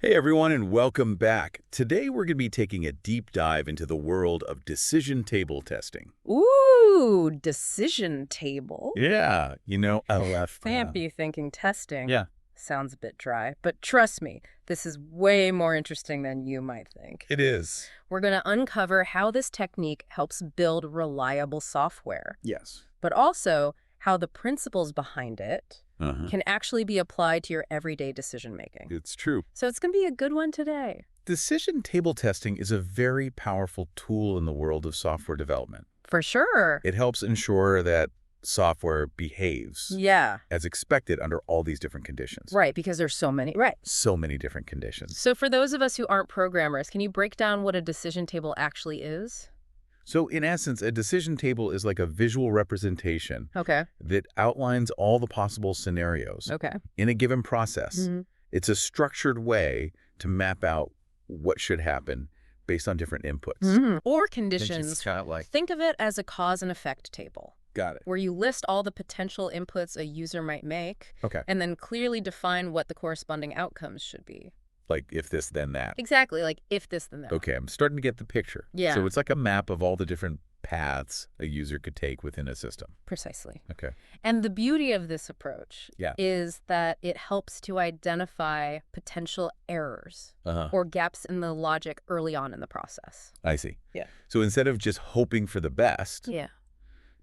Hey everyone, and welcome back. Today we're going to be taking a deep dive into the world of decision table testing. Ooh, decision table. Yeah, LF. Fancy thinking testing. Yeah, Sounds a bit dry, but trust me, this is way more interesting than you might think. it is. We're going to uncover how this technique helps build reliable software, Yes. but also how the principles behind it Uh-huh. can actually be applied to your everyday decision making. It's true. So it's going to be a good one today. Decision table testing is a very powerful tool in the world of software development. For sure. It helps ensure that software behaves Yeah, as expected under all these different conditions. right, because there's so many. Right. So many different conditions. So for those of us who aren't programmers, can you break down what a decision table actually is? So in essence, a decision table is like a visual representation Okay. that outlines all the possible scenarios Okay. in a given process. Mhm. It's a structured way to map out what should happen based on different inputs. Or Then conditions. she's got like, Think of it as a cause and effect table, got it. where you list all the potential inputs a user might make Okay. and then clearly define what the corresponding outcomes should be. Like if this, then that. Exactly, like if this, then that. Okay, I'm starting to get the picture. Yeah. So it's like a map of all the different paths a user could take within a system. Precisely. Okay. And the beauty of this approach Yeah. is that it helps to identify potential errors Uh-huh. or gaps in the logic early on in the process. I see. Yeah. So instead of just hoping for the best, Yeah.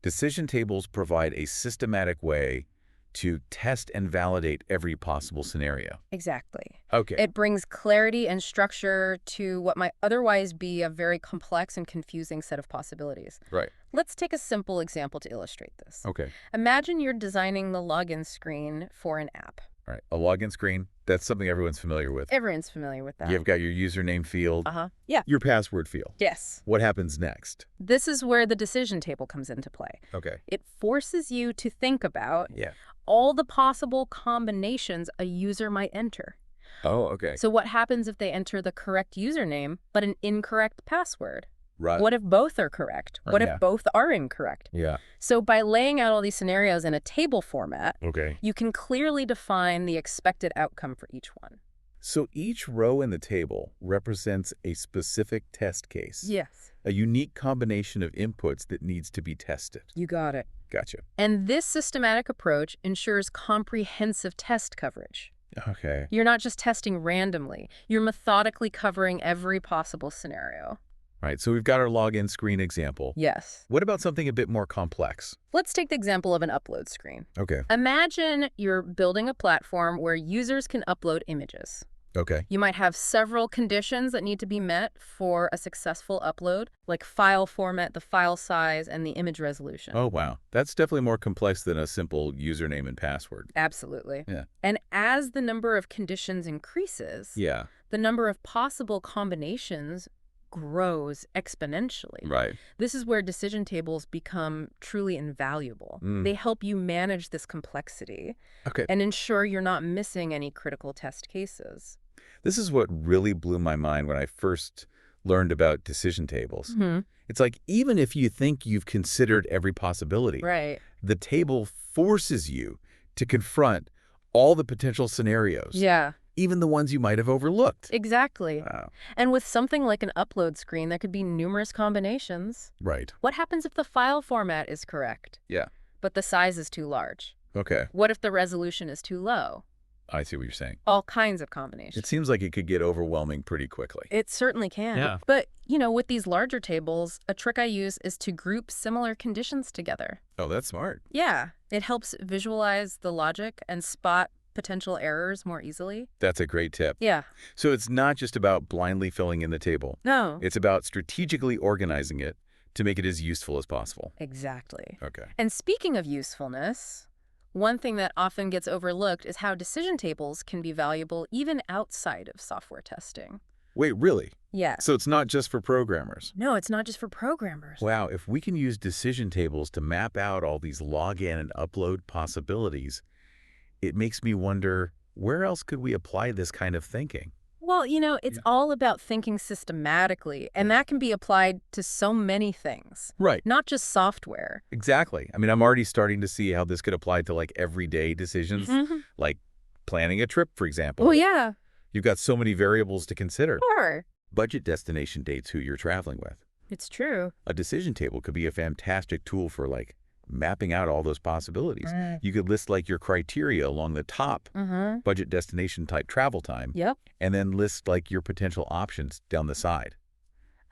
decision tables provide a systematic way to test and validate every possible scenario. Exactly. Okay. It brings clarity and structure to what might otherwise be a very complex and confusing set of possibilities. Right. Let's take a simple example to illustrate this. Okay. Imagine you're designing the login screen for an app. All right. A login screen, that's something everyone's familiar with. Everyone's familiar with that. You've got your username field, Yeah. your password field. Yes. What happens next? This is where the decision table comes into play. Okay. It forces you to think about Yeah. all the possible combinations a user might enter. Oh, okay. So what happens if they enter the correct username but an incorrect password? Right. What if both are correct? Oh, What yeah. if both are incorrect? Yeah. So by laying out all these scenarios in a table format, Okay. you can clearly define the expected outcome for each one. So each row in the table represents a specific test case, Yes. a unique combination of inputs that needs to be tested. You got it. Gotcha. And this systematic approach ensures comprehensive test coverage. Okay. You're not just testing randomly. You're methodically covering every possible scenario. Right. So we've got our login screen example. Yes. What about something a bit more complex? Let's take the example of an upload screen. Okay. Imagine you're building a platform where users can upload images. Okay. You might have several conditions that need to be met for a successful upload, like file format, the file size, and the image resolution. Oh, wow. That's definitely more complex than a simple username and password. Absolutely. Yeah. And as the number of conditions increases, Yeah. the number of possible combinations grows exponentially. Right. This is where decision tables become truly invaluable. Mm. They help you manage this complexity Okay. and ensure you're not missing any critical test cases. This is what really blew my mind when I first learned about decision tables. It's like, even if you think you've considered every possibility, Right. the table forces you to confront all the potential scenarios, Yeah, even the ones you might have overlooked. exactly. Wow. And with something like an upload screen, there could be numerous combinations. Right. What happens if the file format is correct, Yeah. but the size is too large? Okay. What if the resolution is too low? I see what you're saying. All kinds of combinations. It seems like it could get overwhelming pretty quickly. It certainly can. Yeah. But, with these larger tables, a trick I use is to group similar conditions together. Oh, that's smart. Yeah, it helps visualize the logic and spot potential errors more easily. That's a great tip. Yeah. So it's not just about blindly filling in the table. No. It's about strategically organizing it to make it as useful as possible. Exactly. Okay. And speaking of usefulness, one thing that often gets overlooked is how decision tables can be valuable even outside of software testing. Wait, really? Yeah. So it's not just for programmers? No, it's not just for programmers. Wow, if we can use decision tables to map out all these login and upload possibilities, it makes me wonder, where else could we apply this kind of thinking? Well, it's all about thinking systematically, and that can be applied to so many things, Right. not just software. Exactly. I mean, I'm already starting to see how this could apply to like everyday decisions, like planning a trip, for example. Oh, yeah. You've got so many variables to consider. Sure. Budget, destination, dates, who you're traveling with. It's true. A decision table could be a fantastic tool for mapping out all those possibilities. You could list your criteria along the top, Mm-hmm. budget, destination, type, travel time, Yep. and then list your potential options down the side.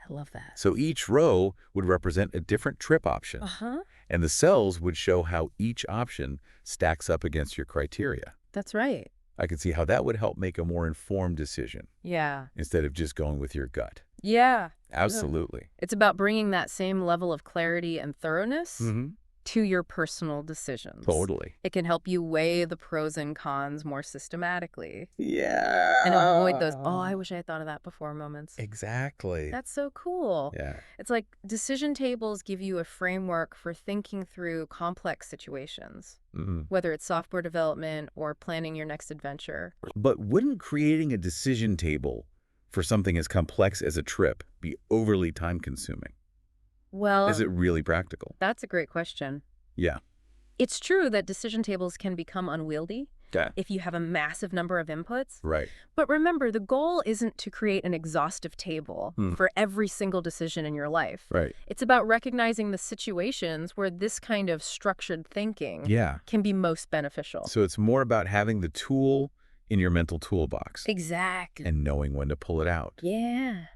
I love that. So each row would represent a different trip option, Uh-huh. and the cells would show how each option stacks up against your criteria. That's right. I could see how that would help make a more informed decision Yeah. instead of just going with your gut. Yeah. Absolutely. It's about bringing that same level of clarity and thoroughness to your personal decisions. Totally. It can help you weigh the pros and cons more systematically Yeah. and avoid those, oh, I wish I had thought of that before moments. Exactly. That's so cool. Yeah. It's like decision tables give you a framework for thinking through complex situations, whether it's software development or planning your next adventure. But wouldn't creating a decision table for something as complex as a trip be overly time-consuming? Well, Is it really practical? that's a great question. Yeah. It's true that decision tables can become unwieldy Yeah. if you have a massive number of inputs. Right. But remember, the goal isn't to create an exhaustive table for every single decision in your life. Right. It's about recognizing the situations where this kind of structured thinking Yeah. can be most beneficial. So it's more about having the tool in your mental toolbox Exactly. and knowing when to pull it out. Yeah.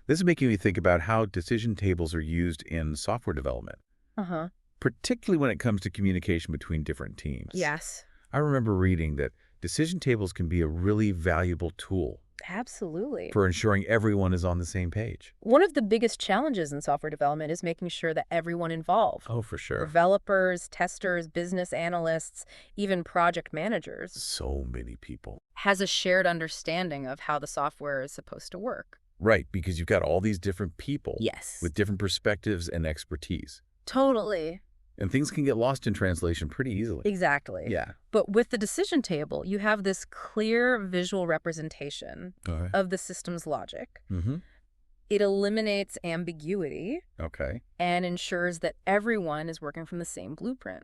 This is making me think about how decision tables are used in software development, Uh-huh. particularly when it comes to communication between different teams. Yes. I remember reading that decision tables can be a really valuable tool Absolutely. for ensuring everyone is on the same page. One of the biggest challenges in software development is making sure that everyone involved, Oh, for sure. developers, testers, business analysts, even project managers, So many people. has a shared understanding of how the software is supposed to work. Right, because you've got all these different people Yes. with different perspectives and expertise. Totally. And things can get lost in translation pretty easily. Exactly. Yeah. But with the decision table, you have this clear visual representation Okay. of the system's logic. Mm-hmm. It eliminates ambiguity Okay. and ensures that everyone is working from the same blueprint.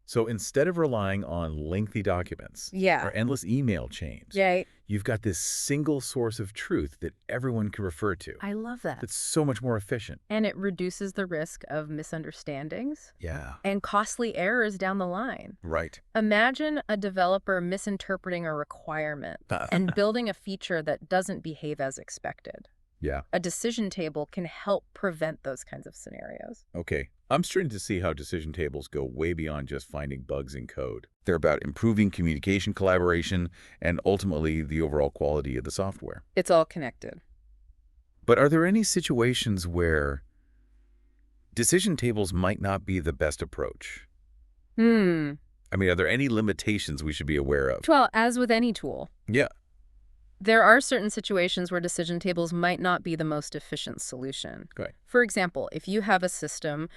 So instead of relying on lengthy documents Yeah. or endless email chains, Right. you've got this single source of truth that everyone can refer to. I love that. That's so much more efficient. And it reduces the risk of misunderstandings Yeah. and costly errors down the line. Right. Imagine a developer misinterpreting a requirement and building a feature that doesn't behave as expected. Yeah. A decision table can help prevent those kinds of scenarios. Okay. I'm starting to see how decision tables go way beyond just finding bugs in code. They're about improving communication, collaboration, and ultimately the overall quality of the software. It's all connected. But are there any situations where decision tables might not be the best approach? I mean, are there any limitations we should be aware of? Well, as with any tool, Yeah. there are certain situations where decision tables might not be the most efficient solution. Okay. For example, if you have a system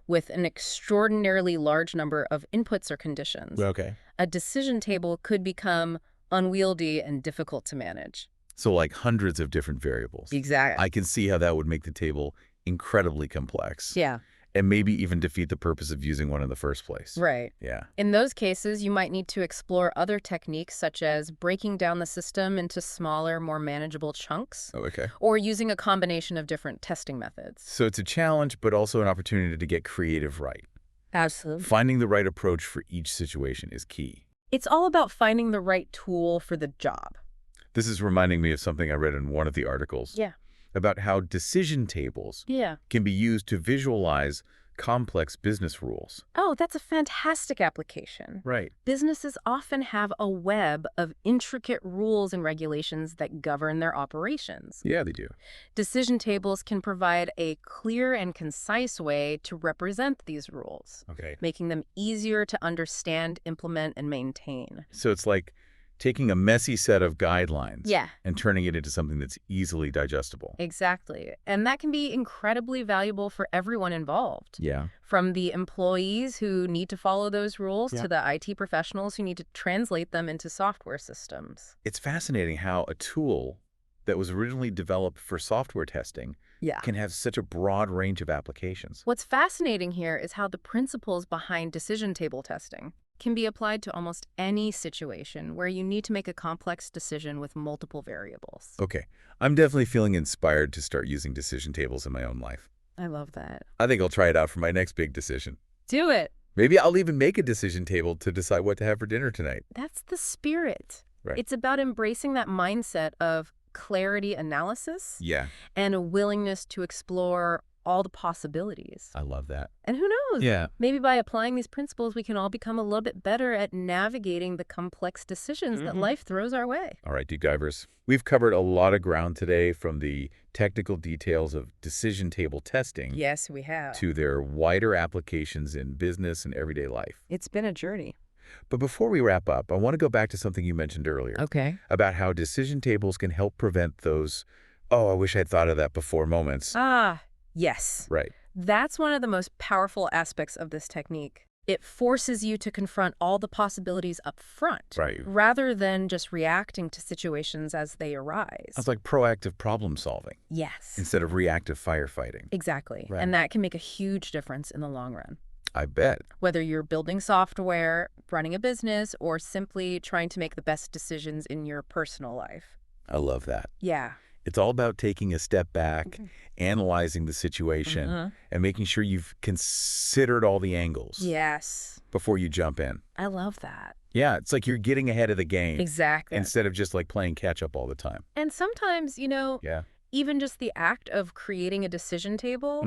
with an extraordinarily large number of inputs or conditions, Okay. a decision table could become unwieldy and difficult to manage. So hundreds of different variables. Exactly. I can see how that would make the table incredibly complex. Yeah, And maybe even defeat the purpose of using one in the first place. right. Yeah. In those cases, you might need to explore other techniques such as breaking down the system into smaller, more manageable chunks, Oh, okay. or using a combination of different testing methods. So it's a challenge, but also an opportunity to get creative right. Absolutely. Finding the right approach for each situation is key. It's all about finding the right tool for the job. This is reminding me of something I read in one of the articles Yeah. about how decision tables Yeah. can be used to visualize complex business rules. Oh, that's a fantastic application. Right. Businesses often have a web of intricate rules and regulations that govern their operations. Yeah, they do. Decision tables can provide a clear and concise way to represent these rules, Okay. making them easier to understand, implement, and maintain. So it's like taking a messy set of guidelines Yeah. and turning it into something that's easily digestible. Exactly. And that can be incredibly valuable for everyone involved. Yeah. From the employees who need to follow those rules Yeah. to the IT professionals who need to translate them into software systems. It's fascinating how a tool that was originally developed for software testing Yeah. can have such a broad range of applications. What's fascinating here is how the principles behind decision table testing can be applied to almost any situation where you need to make a complex decision with multiple variables. Okay, I'm definitely feeling inspired to start using decision tables in my own life. I love that. I think I'll try it out for my next big decision. Do it. Maybe I'll even make a decision table to decide what to have for dinner tonight. That's the spirit. Right. It's about embracing that mindset of clarity analysis Yeah, and a willingness to explore all the possibilities. I love that. And who knows? Yeah. Maybe by applying these principles, we can all become a little bit better at navigating the complex decisions that life throws our way. All right, deep divers. We've covered a lot of ground today, from the technical details of decision table testing Yes, we have. to their wider applications in business and everyday life. It's been a journey. But before we wrap up, I want to go back to something you mentioned earlier Okay. about how decision tables can help prevent those, oh, I wish I'd thought of that before moments. Yes. Right. That's one of the most powerful aspects of this technique. It forces you to confront all the possibilities up front, Right. rather than just reacting to situations as they arise. It's like proactive problem solving Yes. instead of reactive firefighting. Exactly. Right. And that can make a huge difference in the long run. I bet. Whether you're building software, running a business, or simply trying to make the best decisions in your personal life. I love that. Yeah. It's all about taking a step back, analyzing the situation, and making sure you've considered all the angles Yes. before you jump in. I love that. Yeah, it's like you're getting ahead of the game Exactly. instead of just like playing catch up all the time. And sometimes, Yeah. even just the act of creating a decision table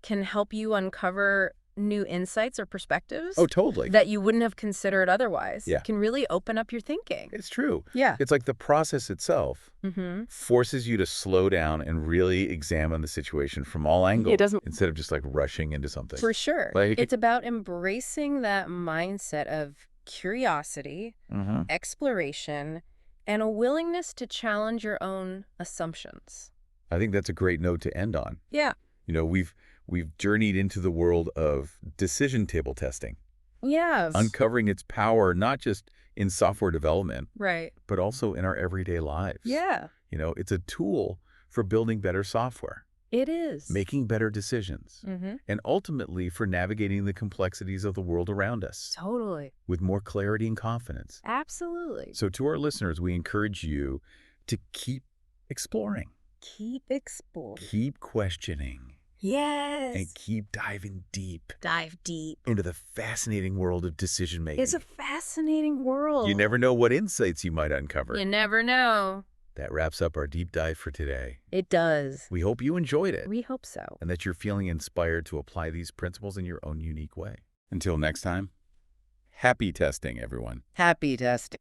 can help you uncover new insights or perspectives Oh, totally. that you wouldn't have considered otherwise. Yeah. It can really open up your thinking. It's true. Yeah. It's like the process itself forces you to slow down and really examine the situation from all angles. It doesn't- Instead of just like rushing into something. For sure. Like- It's about embracing that mindset of curiosity, exploration, and a willingness to challenge your own assumptions. I think that's a great note to end on. Yeah. We've journeyed into the world of decision table testing, Yes. uncovering its power not just in software development, Right. but also in our everyday lives. Yeah. It's a tool for building better software, It is. making better decisions, and ultimately for navigating the complexities of the world around us Totally. with more clarity and confidence. Absolutely. So to our listeners, we encourage you to keep exploring, Keep exploring. keep questioning, Yes. and keep diving deep Dive deep. into the fascinating world of decision making. It's a fascinating world. You never know what insights you might uncover. You never know. That wraps up our deep dive for today. It does. We hope you enjoyed it We hope so. and that you're feeling inspired to apply these principles in your own unique way. Until next time, happy testing, everyone. Happy testing.